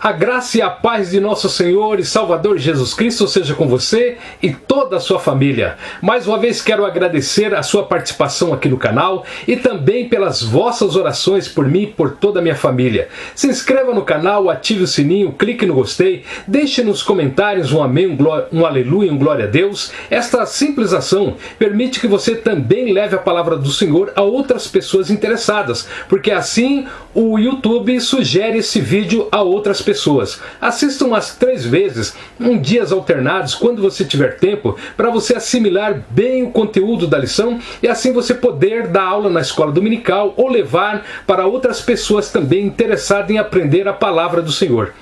A graça e a paz de nosso Senhor e Salvador Jesus Cristo seja com você e toda a sua família. Mais uma vez quero agradecer a sua participação aqui no canal e também pelas vossas orações por mim e por toda a minha família. Se inscreva no canal, ative o sininho, clique no gostei, deixe nos comentários um amém, um aleluia, um glória a Deus. Esta simples ação permite que você também leve a palavra do Senhor a outras pessoas interessadas, porque assim o YouTube sugere esse vídeo a outras pessoas. Assista umas 3 vezes, em dias alternados, quando você tiver tempo, para você assimilar bem o conteúdo da lição e assim você poder dar aula na escola dominical ou levar para outras pessoas também interessadas em aprender a palavra do Senhor.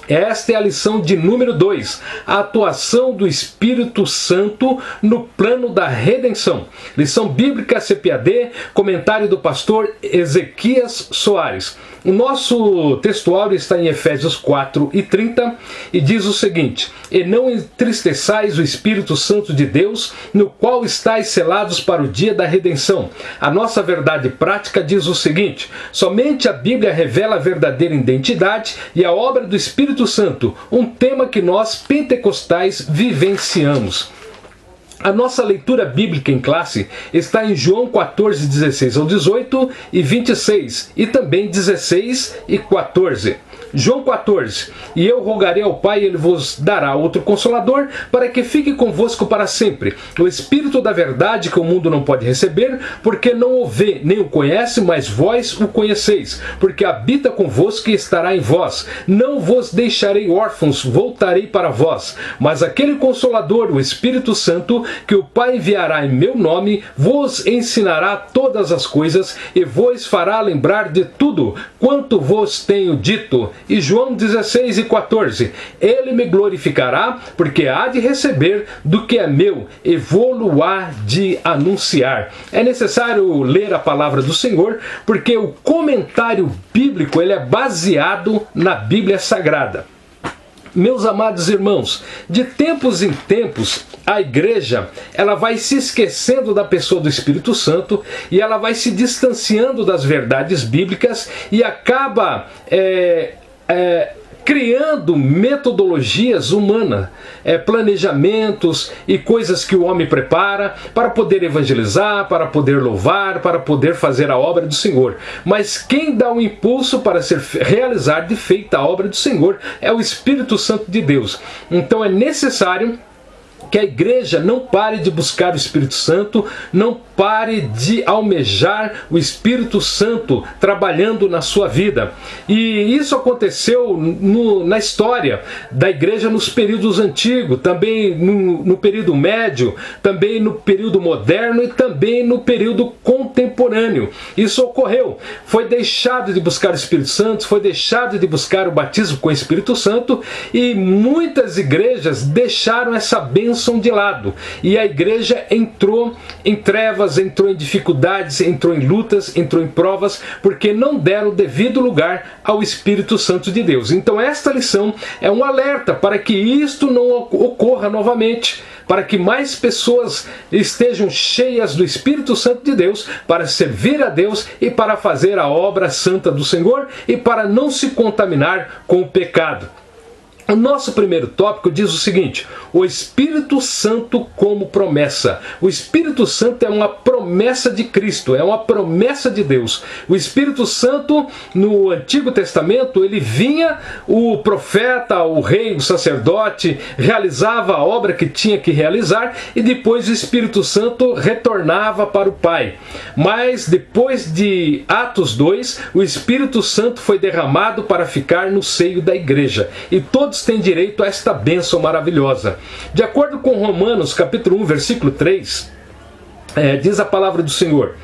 Esta é a lição de número 2, a atuação do Espírito Santo no plano da redenção. Lição bíblica CPAD, comentário do pastor Ezequias Soares. O nosso textuário está em Efésios 4:30 e diz o seguinte: E não entristeçais o Espírito Santo de Deus, no qual estáis selados para o dia da redenção. A nossa verdade prática diz o seguinte: somente a Bíblia revela a verdadeira identidade e a obra do Espírito Santo, um tema que nós pentecostais vivenciamos. A nossa leitura bíblica em classe está em João 14, 16 ao 18 e 26 e também 16 e 14. João 14: E eu rogarei ao Pai, e Ele vos dará outro Consolador, para que fique convosco para sempre. O Espírito da verdade, que o mundo não pode receber, porque não o vê, nem o conhece, mas vós o conheceis, porque habita convosco e estará em vós. Não vos deixarei órfãos, voltarei para vós. Mas aquele Consolador, o Espírito Santo, que o Pai enviará em meu nome, vos ensinará todas as coisas, e vos fará lembrar de tudo quanto vos tenho dito. E João 16 e 14: Ele me glorificará, porque há de receber do que é meu, e vou-lo há de anunciar. É necessário ler a palavra do Senhor, porque o comentário bíblico ele é baseado na Bíblia Sagrada. Meus amados irmãos, de tempos em tempos, a igreja ela vai se esquecendo da pessoa do Espírito Santo e ela vai se distanciando das verdades bíblicas e acaba criando metodologias humanas, planejamentos e coisas que o homem prepara para poder evangelizar, para poder louvar, para poder fazer a obra do Senhor. Mas quem dá o impulso para realizar de feita a obra do Senhor é o Espírito Santo de Deus. Então é necessário que a igreja não pare de buscar o Espírito Santo, não pare de almejar o Espírito Santo trabalhando na sua vida. E isso aconteceu na história da igreja nos períodos antigos, também no período médio, também no período moderno e também no período contemporâneo. Isso ocorreu. Foi deixado de buscar o Espírito Santo, foi deixado de buscar o batismo com o Espírito Santo e muitas igrejas deixaram essa bênção de lado, e a igreja entrou em trevas, entrou em dificuldades, entrou em lutas, entrou em provas, porque não deram o devido lugar ao Espírito Santo de Deus. Então esta lição é um alerta para que isto não ocorra novamente, para que mais pessoas estejam cheias do Espírito Santo de Deus para servir a Deus e para fazer a obra santa do Senhor e para não se contaminar com o pecado. O nosso primeiro tópico diz o seguinte: o Espírito Santo como promessa. O Espírito Santo é uma promessa de Cristo, é uma promessa de Deus. O Espírito Santo, no Antigo Testamento, ele vinha, o profeta, o rei, o sacerdote, realizava a obra que tinha que realizar e depois o Espírito Santo retornava para o Pai. Mas depois de Atos 2, o Espírito Santo foi derramado para ficar no seio da igreja. E todos têm direito a esta bênção maravilhosa. De acordo com Romanos capítulo 1, versículo 3, diz a palavra do Senhor: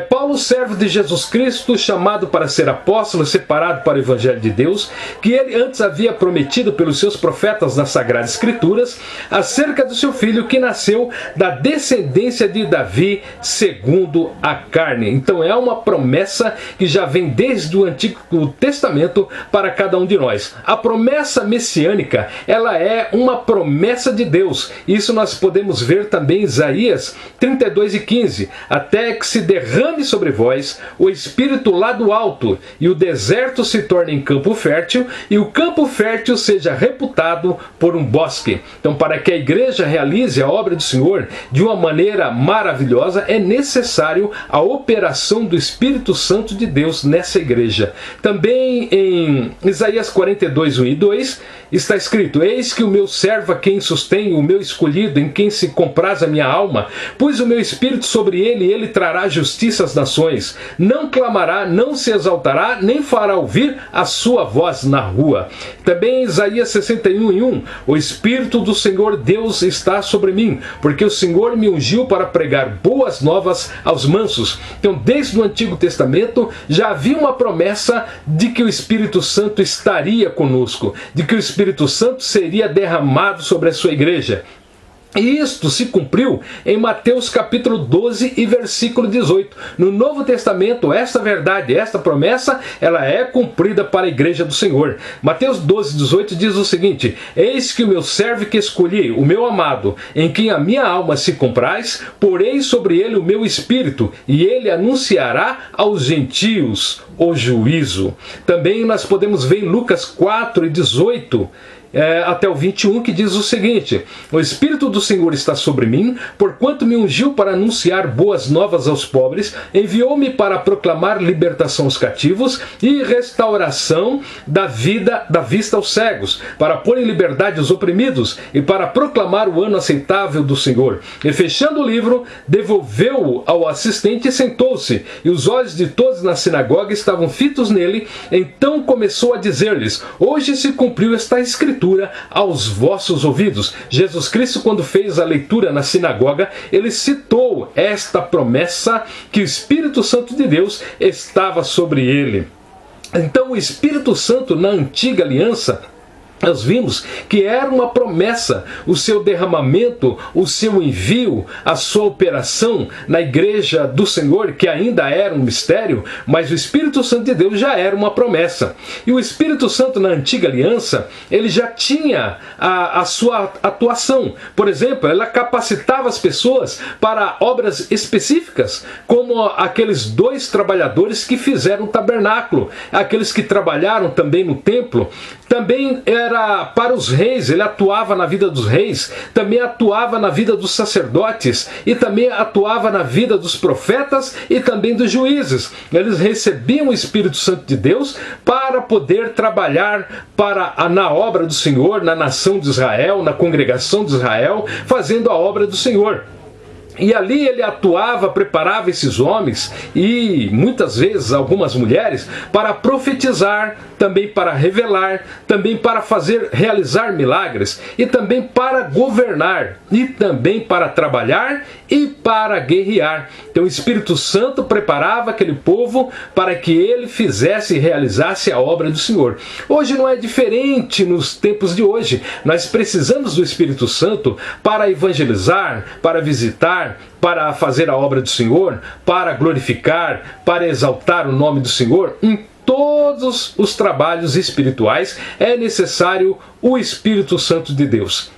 Paulo, servo de Jesus Cristo, chamado para ser apóstolo, separado para o Evangelho de Deus, que ele antes havia prometido pelos seus profetas nas Sagradas Escrituras, acerca do seu filho que nasceu da descendência de Davi, segundo a carne. Então é uma promessa que já vem desde o Antigo Testamento para cada um de nós. A promessa messiânica, ela é uma promessa de Deus. Isso nós podemos ver também em Isaías 32, 42:15, até que se derrame sobre vós o Espírito lá do alto, e o deserto se torne em campo fértil, e o campo fértil seja reputado por um bosque. Então, para que a igreja realize a obra do Senhor de uma maneira maravilhosa, é necessário a operação do Espírito Santo de Deus nessa igreja. Também em Isaías 42:1 e 2 está escrito: eis que o meu servo a quem sustenho, o meu escolhido, em quem se compraz a minha alma, pus o meu espírito sobre ele, e ele trará justiça às nações. Não clamará, não se exaltará, nem fará ouvir a sua voz na rua. Também em Isaías 61:1, o Espírito do Senhor Deus está sobre mim, porque o Senhor me ungiu para pregar boas novas aos mansos. Então, desde o Antigo Testamento, já havia uma promessa de que o Espírito Santo estaria conosco, de que o Espírito Santo seria derramado sobre a sua igreja. E isto se cumpriu em Mateus capítulo 12 e versículo 18. No Novo Testamento, esta verdade, esta promessa, ela é cumprida para a igreja do Senhor. Mateus 12:18 diz o seguinte: eis que o meu servo que escolhi, o meu amado, em quem a minha alma se compraz, porei sobre ele o meu espírito, e ele anunciará aos gentios o juízo. Também nós podemos ver em Lucas 4:18, até o 21, que diz o seguinte: o Espírito do Senhor está sobre mim, porquanto me ungiu para anunciar boas novas aos pobres, enviou-me para proclamar libertação aos cativos e restauração da vista aos cegos, para pôr em liberdade os oprimidos e para proclamar o ano aceitável do Senhor. E fechando o livro, devolveu-o ao assistente e sentou-se, e os olhos de todos na sinagoga estavam fitos nele. Então começou a dizer-lhes: hoje se cumpriu esta escritura aos vossos ouvidos. Jesus Cristo, quando fez a leitura na sinagoga, ele citou esta promessa que o Espírito Santo de Deus estava sobre ele. Então, o Espírito Santo na antiga aliança, nós vimos que era uma promessa, o seu derramamento, o seu envio, a sua operação na igreja do Senhor, que ainda era um mistério, mas o Espírito Santo de Deus já era uma promessa. E o Espírito Santo na antiga aliança, ele já tinha a sua atuação. Por exemplo, ela capacitava as pessoas para obras específicas, como aqueles 2 trabalhadores que fizeram o tabernáculo, aqueles que trabalharam também no templo. Também era para os reis, ele atuava na vida dos reis, também atuava na vida dos sacerdotes, e também atuava na vida dos profetas e também dos juízes. Eles recebiam o Espírito Santo de Deus para poder trabalhar na obra do Senhor, na nação de Israel, na congregação de Israel, fazendo a obra do Senhor. E ali ele atuava, preparava esses homens e muitas vezes algumas mulheres para profetizar, também para revelar, também para realizar milagres, e também para governar, e também para trabalhar e para guerrear. Então o Espírito Santo preparava aquele povo para que ele fizesse e realizasse a obra do Senhor. Hoje não é diferente nos tempos de hoje. Nós precisamos do Espírito Santo para evangelizar, para visitar, para fazer a obra do Senhor, para glorificar, para exaltar o nome do Senhor. Em todos os trabalhos espirituais é necessário o Espírito Santo de Deus.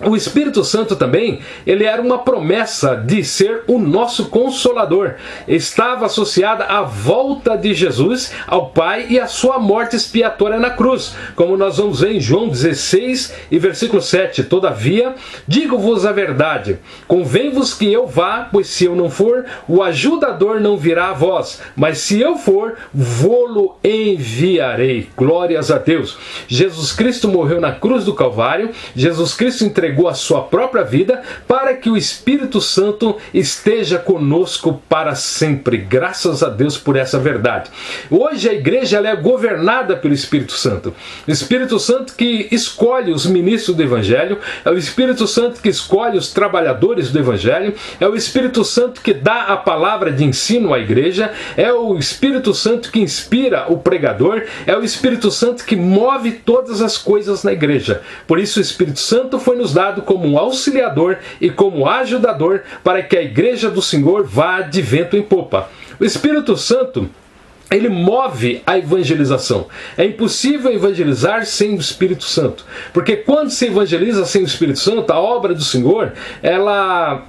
O Espírito Santo também, ele era uma promessa de ser o nosso Consolador. Estava associada à volta de Jesus ao Pai e à sua morte expiatória na cruz, como nós vamos ver em João 16 e versículo 7. Todavia, digo-vos a verdade, convém-vos que eu vá, pois se eu não for, o ajudador não virá a vós, mas se eu for, vô-lo enviarei. Glórias a Deus. Jesus Cristo morreu na cruz do Calvário, Jesus Cristo entregou a sua própria vida para que o Espírito Santo esteja conosco para sempre. Graças a Deus por essa verdade. Hoje a igreja ela é governada pelo Espírito Santo. O Espírito Santo que escolhe os ministros do Evangelho, é o Espírito Santo que escolhe os trabalhadores do Evangelho, é o Espírito Santo que dá a palavra de ensino à igreja, é o Espírito Santo que inspira o pregador, é o Espírito Santo que move todas as coisas na igreja. Por isso o Espírito Santo foi nos dado como um auxiliador e como ajudador para que a igreja do Senhor vá de vento em popa. O Espírito Santo ele move a evangelização. É impossível evangelizar sem o Espírito Santo. Porque quando se evangeliza sem o Espírito Santo, a obra do Senhor, ela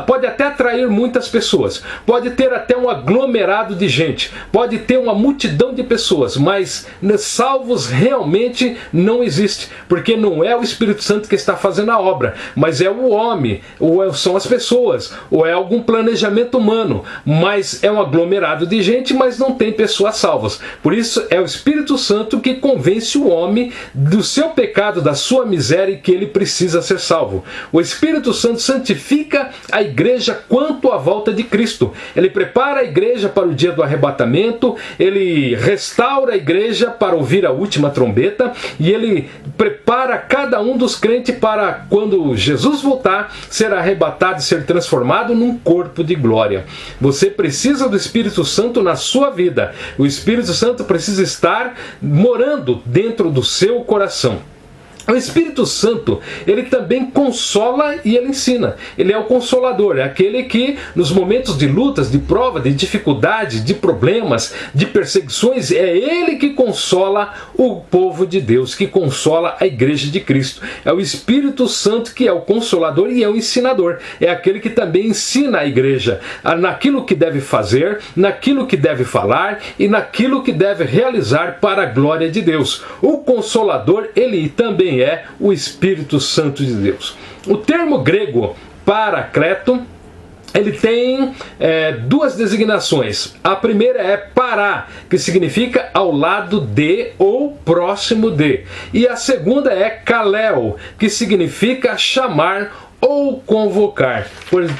pode até atrair muitas pessoas. Pode ter até um aglomerado de gente. Pode ter uma multidão de pessoas. Mas salvos realmente não existe. Porque não é o Espírito Santo que está fazendo a obra. Mas é o homem. Ou são as pessoas. Ou é algum planejamento humano. Mas é um aglomerado de gente, mas não tem pessoas salvas. Por isso é o Espírito Santo que convence o homem do seu pecado, da sua miséria e que ele precisa ser salvo. O Espírito Santo santifica a igreja quanto à volta de Cristo. Ele prepara a igreja para o dia do arrebatamento, ele restaura a igreja para ouvir a última trombeta e ele prepara cada um dos crentes para, quando Jesus voltar, ser arrebatado e ser transformado num corpo de glória. Você precisa do Espírito Santo na sua vida. O Espírito Santo precisa estar morando dentro do seu coração. O Espírito Santo, ele também consola e ele ensina. Ele é o consolador, é aquele que nos momentos de lutas, de prova, de dificuldade, de problemas, de perseguições, é ele que consola o povo de Deus, que consola a igreja de Cristo. É o Espírito Santo que é o consolador e é o ensinador. É aquele que também ensina a igreja naquilo que deve fazer, naquilo que deve falar e naquilo que deve realizar para a glória de Deus. O consolador, ele também é o Espírito Santo de Deus. O termo grego paracleto, ele tem duas designações. A primeira é para, que significa ao lado de ou próximo de. E a segunda é kaleo, que significa chamar ou convocar.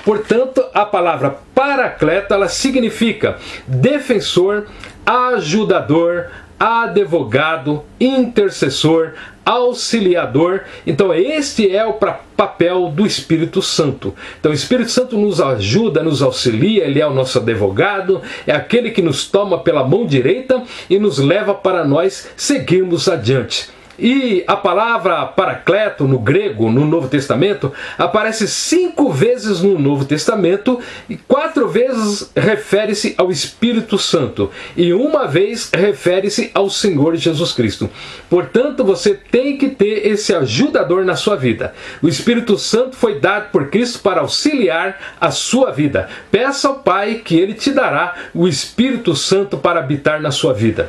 Portanto, a palavra paracleto, ela significa defensor, ajudador, advogado, intercessor, auxiliador. Então este é o papel do Espírito Santo. Então o Espírito Santo nos ajuda, nos auxilia, ele é o nosso advogado, é aquele que nos toma pela mão direita e nos leva para nós seguirmos adiante. E a palavra paracleto no grego, no Novo Testamento, aparece 5 vezes no Novo Testamento e 4 vezes refere-se ao Espírito Santo e 1 vez refere-se ao Senhor Jesus Cristo. Portanto, você tem que ter esse ajudador na sua vida. O Espírito Santo foi dado por Cristo para auxiliar a sua vida. Peça ao Pai que Ele te dará o Espírito Santo para habitar na sua vida.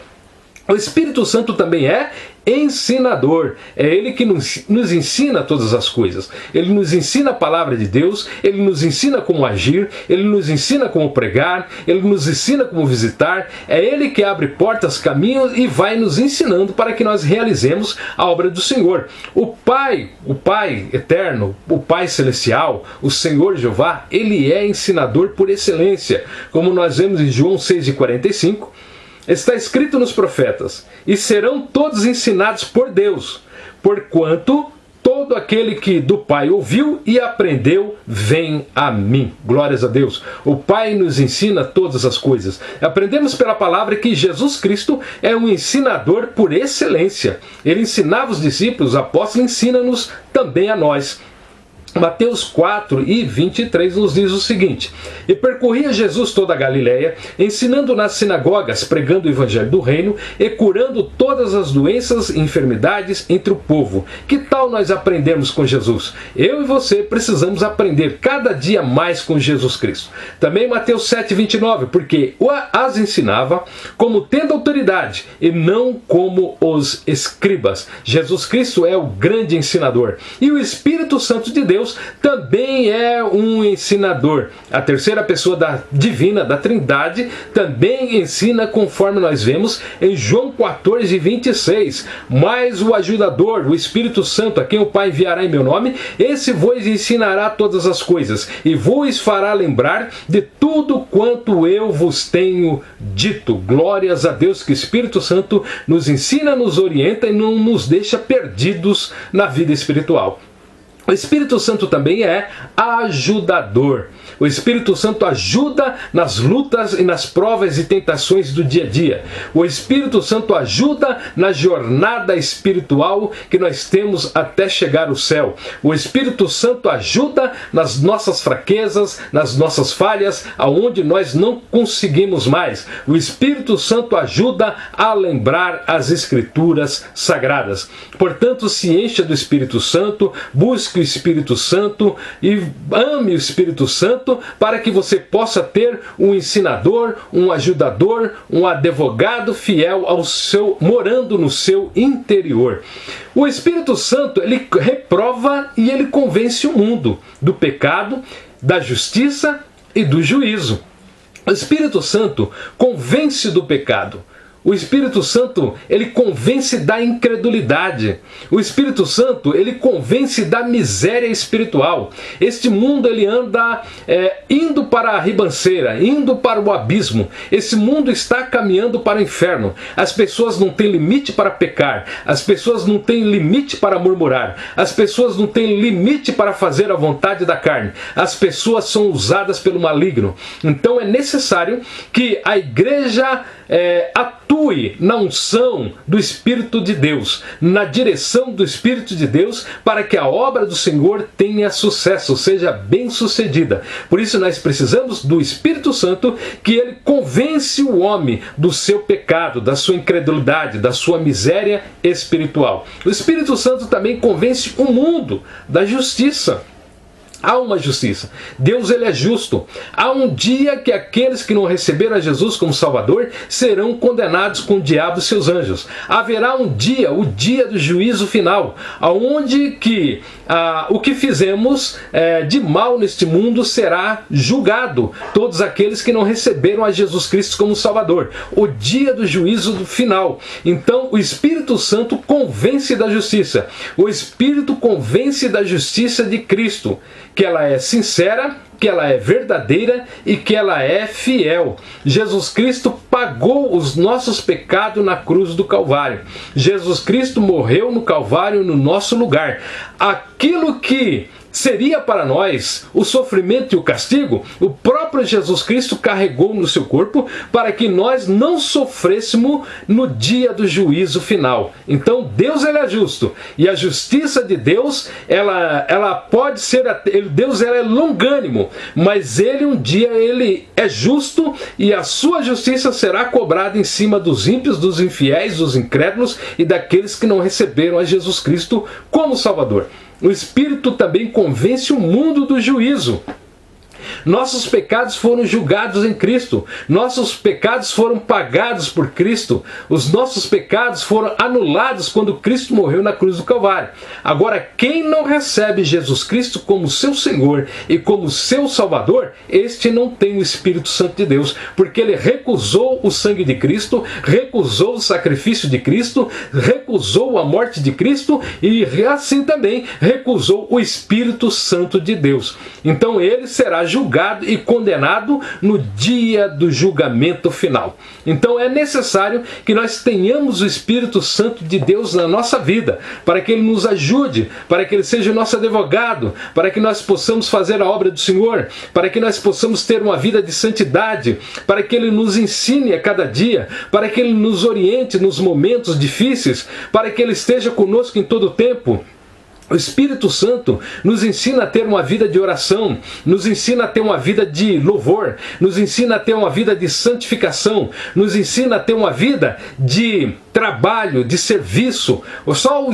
O Espírito Santo também é ensinador. É Ele que nos ensina todas as coisas. Ele nos ensina a palavra de Deus, Ele nos ensina como agir, Ele nos ensina como pregar, Ele nos ensina como visitar. É Ele que abre portas, caminhos e vai nos ensinando para que nós realizemos a obra do Senhor. O Pai eterno, o Pai celestial, o Senhor Jeová, Ele é ensinador por excelência. Como nós vemos em João 6,45, está escrito nos profetas: e serão todos ensinados por Deus, porquanto todo aquele que do Pai ouviu e aprendeu, vem a mim. Glórias a Deus. O Pai nos ensina todas as coisas. Aprendemos pela palavra que Jesus Cristo é um ensinador por excelência. Ele ensinava os discípulos, os apóstolos, ensina-nos também a nós. Mateus 4:23 nos diz o seguinte: e percorria Jesus toda a Galiléia, ensinando nas sinagogas, pregando o evangelho do reino e curando todas as doenças e enfermidades entre o povo. Que tal nós aprendermos com Jesus? Eu e você precisamos aprender cada dia mais com Jesus Cristo. Também Mateus 7:29, porque as ensinava como tendo autoridade e não como os escribas. Jesus Cristo é o grande ensinador. E o Espírito Santo de Deus também é um ensinador. A terceira pessoa divina da Trindade também ensina, conforme nós vemos em João 14:26. Mas o ajudador, o Espírito Santo, a quem o Pai enviará em meu nome, esse vos ensinará todas as coisas e vos fará lembrar de tudo quanto eu vos tenho dito. Glórias a Deus, que o Espírito Santo nos ensina, nos orienta e não nos deixa perdidos na vida espiritual. O Espírito Santo também é ajudador. O Espírito Santo ajuda nas lutas e nas provas e tentações do dia a dia. O Espírito Santo ajuda na jornada espiritual que nós temos até chegar ao céu. O Espírito Santo ajuda nas nossas fraquezas, nas nossas falhas, aonde nós não conseguimos mais. O Espírito Santo ajuda a lembrar as Escrituras sagradas. Portanto, se encha do Espírito Santo, busque o Espírito Santo e ame o Espírito Santo, para que você possa ter um ensinador, um ajudador, um advogado fiel morando no seu interior. O Espírito Santo, ele reprova e ele convence o mundo do pecado, da justiça e do juízo. O Espírito Santo convence do pecado. O Espírito Santo, ele convence da incredulidade. O Espírito Santo, ele convence da miséria espiritual. Este mundo, ele anda indo para a ribanceira, indo para o abismo. Esse mundo está caminhando para o inferno. As pessoas não têm limite para pecar. As pessoas não têm limite para murmurar. As pessoas não têm limite para fazer a vontade da carne. As pessoas são usadas pelo maligno. Então é necessário que a igreja atue na unção do Espírito de Deus, na direção do Espírito de Deus, para que a obra do Senhor tenha sucesso, seja bem sucedida. Por isso nós precisamos do Espírito Santo, que ele convence o homem do seu pecado, da sua incredulidade, da sua miséria espiritual. O Espírito Santo também convence o mundo da justiça. Há uma justiça. Deus, ele é justo. Há um dia que aqueles que não receberam a Jesus como Salvador serão condenados com o diabo e seus anjos. Haverá um dia, o dia do juízo final, aonde que o que fizemos de mal neste mundo será julgado. Todos aqueles que não receberam a Jesus Cristo como Salvador. O dia do juízo final. Então, o Espírito Santo convence da justiça. O Espírito convence da justiça de Cristo, que ela é sincera, que ela é verdadeira e que ela é fiel. Jesus Cristo pagou os nossos pecados na cruz do Calvário. Jesus Cristo morreu no Calvário no nosso lugar. Aquilo que seria para nós o sofrimento e o castigo, o próprio Jesus Cristo carregou no seu corpo para que nós não sofrêssemos no dia do juízo final. Então Deus, ele é justo, e a justiça de Deus, ela pode ser, Deus, ela é longânimo, mas ele um dia ele é justo e a sua justiça será cobrada em cima dos ímpios, dos infiéis, dos incrédulos e daqueles que não receberam a Jesus Cristo como Salvador. O Espírito também convence o mundo do juízo. Nossos pecados foram julgados em Cristo. Nossos pecados foram pagados por Cristo. Os nossos pecados foram anulados quando Cristo morreu na cruz do Calvário. Agora, quem não recebe Jesus Cristo como seu Senhor e como seu Salvador, este não tem o Espírito Santo de Deus, porque ele recusou o sangue de Cristo, recusou o sacrifício de Cristo, recusou a morte de Cristo e assim também recusou o Espírito Santo de Deus. Então ele será julgado e condenado no dia do julgamento final. Então é necessário que nós tenhamos o Espírito Santo de Deus na nossa vida, para que ele nos ajude, para que ele seja o nosso advogado, para que nós possamos fazer a obra do Senhor, para que nós possamos ter uma vida de santidade, para que ele nos ensine a cada dia, para que ele nos oriente nos momentos difíceis, para que ele esteja conosco em todo o tempo. O Espírito Santo nos ensina a ter uma vida de oração, nos ensina a ter uma vida de louvor, nos ensina a ter uma vida de santificação, nos ensina a ter uma vida de trabalho, de serviço.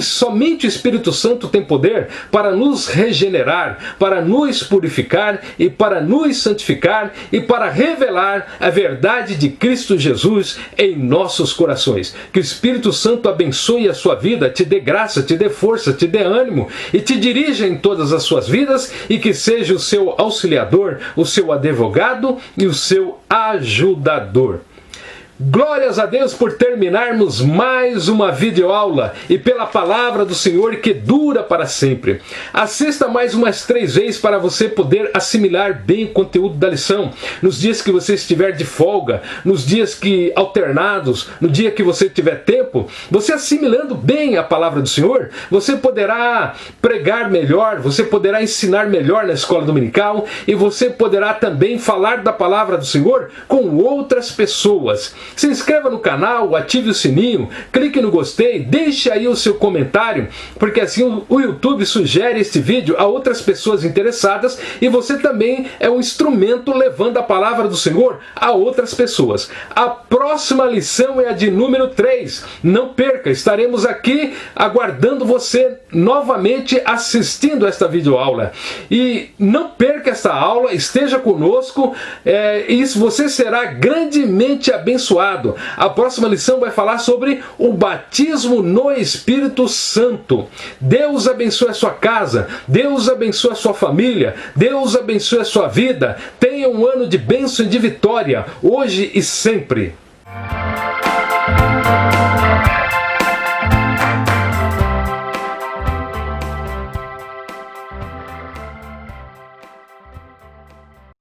Somente o Espírito Santo tem poder para nos regenerar, para nos purificar e para nos santificar e para revelar a verdade de Cristo Jesus em nossos corações. Que o Espírito Santo abençoe a sua vida, te dê graça, te dê força, te dê ânimo e te dirija em todas as suas vidas e que seja o seu auxiliador, o seu advogado e o seu ajudador. Glórias a Deus por terminarmos mais uma videoaula e pela palavra do Senhor que dura para sempre. Assista mais umas 3 vezes para você poder assimilar bem o conteúdo da lição. Nos dias que você estiver de folga, nos dias que alternados, no dia que você tiver tempo, você assimilando bem a palavra do Senhor, você poderá pregar melhor, você poderá ensinar melhor na escola dominical e você poderá também falar da palavra do Senhor com outras pessoas. Se inscreva no canal, ative o sininho, clique no gostei, deixe aí o seu comentário, porque assim o YouTube sugere este vídeo a outras pessoas interessadas e você também é um instrumento levando a palavra do Senhor a outras pessoas. A próxima lição é a de número 3. Não perca, estaremos aqui aguardando você novamente assistindo esta videoaula. E não perca esta aula, esteja conosco e você será grandemente abençoado. A próxima lição vai falar sobre o batismo no Espírito Santo. Deus abençoe a sua casa, Deus abençoe a sua família, Deus abençoe a sua vida. Tenha um ano de bênção e de vitória, hoje e sempre.